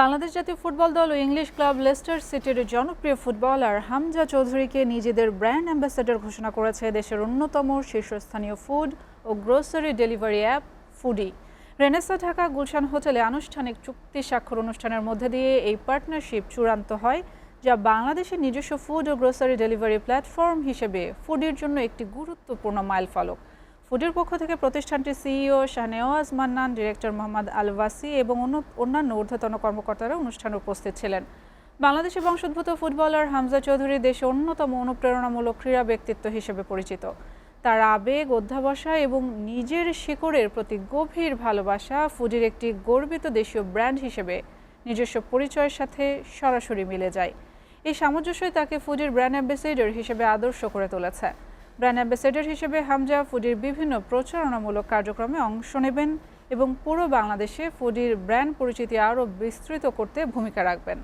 বাংলাদেশ জাতীয় ফুটবল দল ও English club Leicester সিটির জনপ্রিয় ফুটবলার হামজা চৌধুরীকে নিজেদের ব্র্যান্ড অ্যাম্বাসেডর ঘোষণা করেছে দেশের অন্যতম শীর্ষস্থানীয় ফুড ও grocery delivery app Foodi. Renaissance Dhaka Gulshan হোটেলে আনুষ্ঠানিক চুক্তি স্বাক্ষর অনুষ্ঠানের মধ্যে দিয়ে এই পার্টনারশিপ চূড়ান্ত হয়, যা বাংলাদেশের নিজস্ব ফুড ও গ্রোসারি ডেলিভারি প্ল্যাটফর্ম হিসেবে ফুডির জন্য একটি গুরুত্বপূর্ণ মাইলফলক। ফুডের পক্ষ থেকে প্রতিষ্ঠানটির CEO Shahnawaz Mannan, director Mohammad আল ওয়াসি এবং অন্যান্য ঊর্ধ্বতন কর্মকর্তারা অনুষ্ঠানে উপস্থিত ছিলেন। বাংলাদেশি বংশোদ্ভূত ফুটবলার হামজা চৌধুরী দেশে অন্যতম অনুপ্রেরণামূলক ক্রীড়া ব্যক্তিত্ব হিসেবে পরিচিত। তার আবেগ, অধ্যাবসা এবং নিজের শিকড়ের প্রতি গভীর ভালোবাসা ফুডির একটি গর্বিত দেশীয় ব্র্যান্ড হিসেবে নিজস্ব পরিচয়ের সাথে সরাসরি মিলে যায়। এই সামঞ্জস্যই তাকে ফুডির ব্র্যান্ড অ্যাম্বাসেডর হিসেবে আদর্শ করে তুলেছে। ব্র্যান্ড অ্যাম্বাসেডর হিসেবে হামজা ফুডির বিভিন্ন প্রচারণামূলক কার্যক্রমে অংশ নেবেন এবং পুরো বাংলাদেশে ফুডির ব্র্যান্ড পরিচিতি আরও বিস্তৃত করতে ভূমিকা রাখবেন।